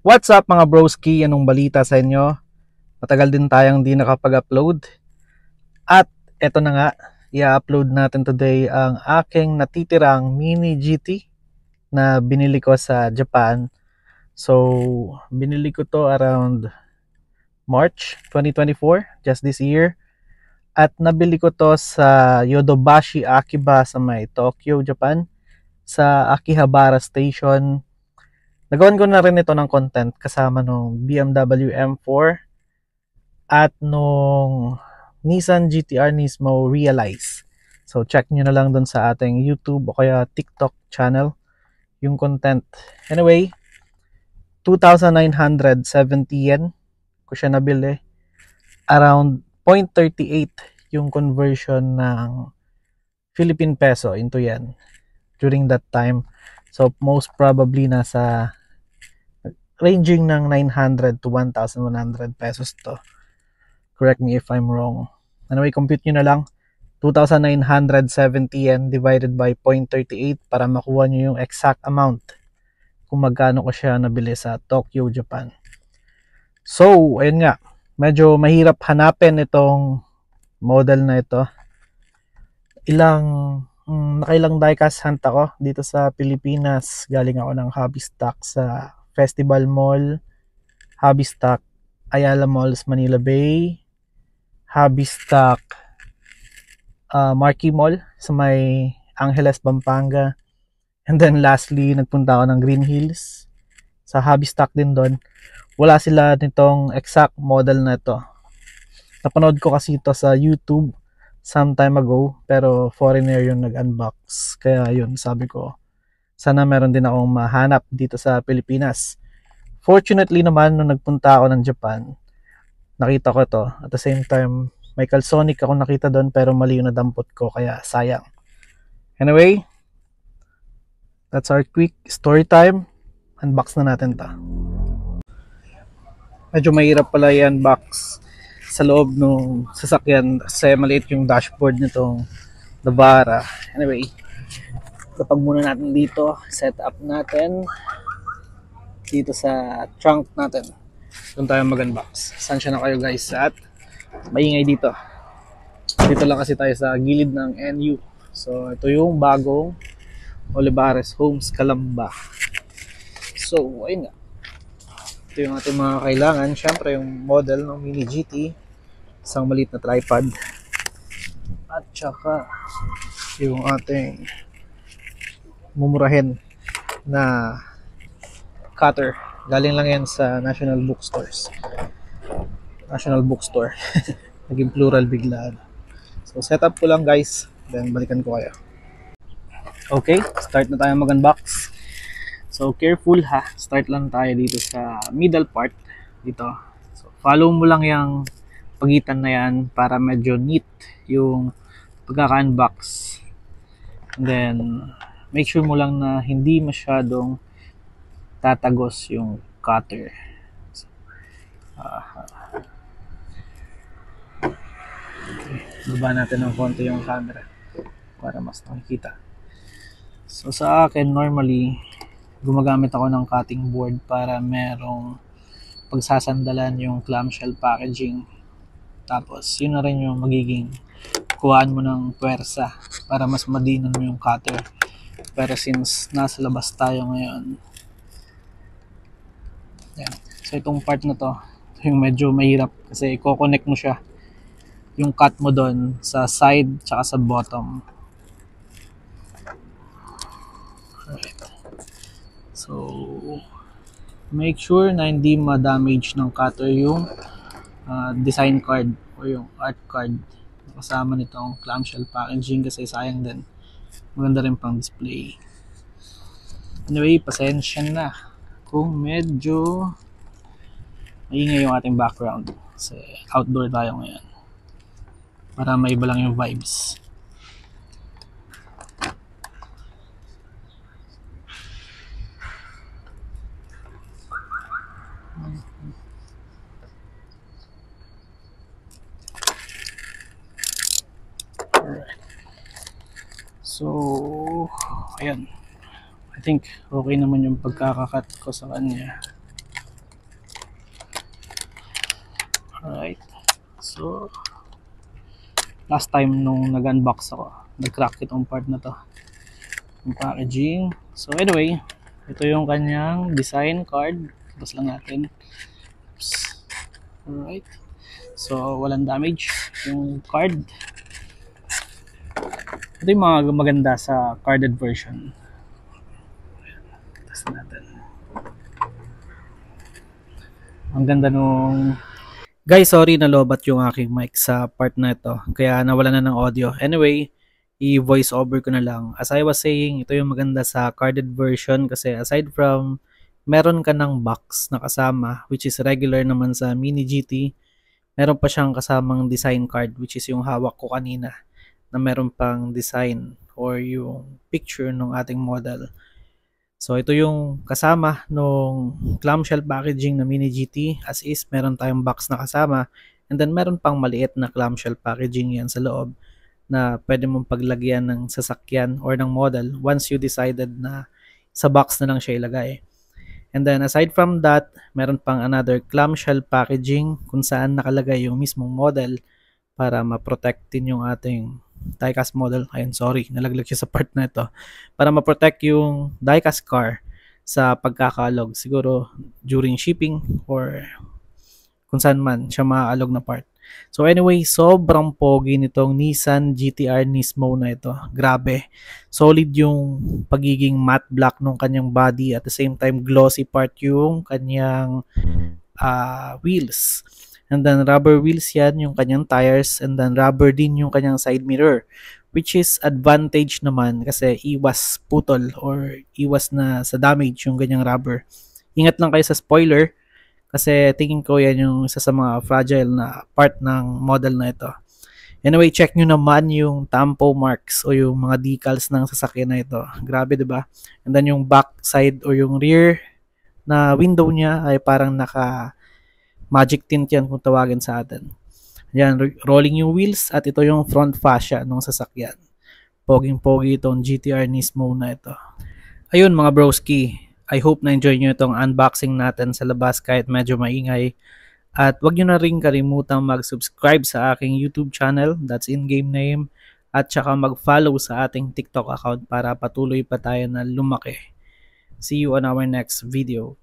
What's up mga broski? Anong balita sa inyo? Matagal din tayong di nakapag-upload. At eto na nga, i-upload natin today ang aking natitirang mini GT na binili ko sa Japan. So, binili ko to around March 2024, just this year. At nabili ko to sa Yodobashi Akiba sa may Tokyo, Japan. Sa Akihabara Station. Nagawan ko na rin ito ng content kasama nung BMW M4 at nung Nissan GT-R Nismo Realize. So check nyo na lang dun sa ating YouTube o kaya TikTok channel yung content. Anyway, 2,970 yen ko siya nabili. Around 0.38 yung conversion ng Philippine peso into yen during that time. So most probably nasa ranging ng 900 to 1,100 pesos to. Correct me if I'm wrong. Anyway, compute nyo na lang. 2,970 yen divided by 0.38 para makuha nyo yung exact amount kung magkano ko siya nabili sa Tokyo, Japan. So, ayun nga. Medyo mahirap hanapin itong model na ito. Nakailang diecast hunt ako dito sa Pilipinas. Galing ako ng Hobby Stock sa Festival Mall, Hobby Stock Ayala Malls, Manila Bay, Hobby Stock Marquee Mall sa may Angeles, Pampanga, and then lastly nagpunta ako ng Green Hills sa Hobby Stock din doon. Wala sila nitong exact model na ito. Napanood ko kasi ito sa YouTube some time ago, pero foreigner yung nag-unbox, kaya yun, sabi ko sana meron din akong mahanap dito sa Pilipinas. Fortunately naman, nung nagpunta ako ng Japan, nakita ko ito. At the same time, may Calsonic ako nakita doon pero mali yung nadampot ko, kaya sayang. Anyway, that's our quick story time. Unbox na natin to. Medyo mahirap pala i-unbox sa loob ng sasakyan kasi maliit yung dashboard nitong Navara. Anyway, kapag muna natin dito, set up natin dito sa trunk natin. Doon tayo mag-unbox. Sansya na kayo guys at maingay dito. Dito lang kasi tayo sa gilid ng NU. So ito yung bagong Olivares Homes Calamba. So ayun nga. Ito yung ating mga kailangan. Syempre yung model ng Mini GT. Isang maliit na tripod. At saka yung ating mumurahin na cutter. Galing lang yan sa National Bookstores. National Bookstore. Naging plural bigla. So set up ko lang guys. Then balikan ko kayo. Okay, start na tayo mag-unbox. So careful ha. Start lang tayo dito sa middle part. Dito. So follow mo lang yung pagitan na yan para medyo neat yung pagkaka-unbox. And then make sure mo lang na hindi masyadong tatagos yung cutter. Okay. Baba natin ng konti yung camera para mas nakikita. So sa akin normally gumagamit ako ng cutting board para merong pagsasandalan yung clamshell packaging. Tapos yun na rin yung magiging kuhaan mo ng puwersa para mas madinan mo yung cutter. Pero since nasa labas tayo ngayon, yan. So itong part na to, yung medyo mahirap kasi i-connect mo siya, yung cut mo doon sa side tsaka sa bottom. Alright. So make sure na hindi ma-damage ng cutter yung design card o yung art card na kasama nitong clamshell packaging kasi sayang din. Maganda rin pang display. Anyway, pasensya na kung medyo maingay yung ating background kasi outdoor tayo ngayon para maiba lang yung vibes. Alright. So ayan, I think okay naman yung pagkakakat ko sa kanya. Alright. So, last time nung nag-unbox ako, nag-crack itong part na to. Yung packaging. So anyway, ito yung kanyang design card. Tapos lang natin. Oops. Alright. So, walang damage yung card. Ito yung mga maganda sa carded version. Test natin. Ang ganda nung... Guys, sorry na lobat yung aking mic sa part na ito. Kaya nawala na ng audio. Anyway, i-voice over ko na lang. As I was saying, ito yung maganda sa carded version kasi aside from meron ka ng box na kasama, which is regular naman sa Mini GT, meron pa siyang kasamang design card, which is yung hawak ko kanina, na meron pang design or yung picture ng ating model. So ito yung kasama nung clamshell packaging na Mini GT, as is meron tayong box na kasama, and then meron pang maliit na clamshell packaging yan sa loob na pwede mong paglagyan ng sasakyan or ng model once you decided na sa box na lang siya ilagay. And then aside from that, meron pang another clamshell packaging kung saan nakalagay yung mismong model para ma-protect din yung ating diecast model. Ayun, sorry, nalaglag siya sa part na ito. Para ma-protect yung diecast car sa pagkakalog. Siguro during shipping or kung saan man siya maaalog na part. So anyway, sobrang pogi nitong Nissan GT-R Nismo na ito. Grabe. Solid yung pagiging matte black nung kanyang body, at the same time glossy part yung kanyang wheels. And then rubber wheels yan yung kanyang tires, and then rubber din yung kanyang side mirror, which is advantage naman kasi iwas putol or iwas na sa damage yung ganyang rubber. Ingat lang kayo sa spoiler kasi tingin ko yan yung isa sa mga fragile na part ng model na ito. Anyway, check nyo naman yung tampo marks o yung mga decals ng sasakyan na ito. Grabe, diba? And then yung back side or yung rear na window niya ay parang naka magic tint yan kung tawagin sa atin. Yan, rolling yung wheels, at ito yung front fascia ng sasakyan. Poging-pogi itong GT-R Nismo na ito. Ayun mga broski, I hope na-enjoy nyo itong unboxing natin sa labas kahit medyo maingay. At wag nyo na rin kalimutang mag-subscribe sa aking YouTube channel, that's in-game name, at saka mag-follow sa ating TikTok account para patuloy pa tayo na lumaki. See you on our next video.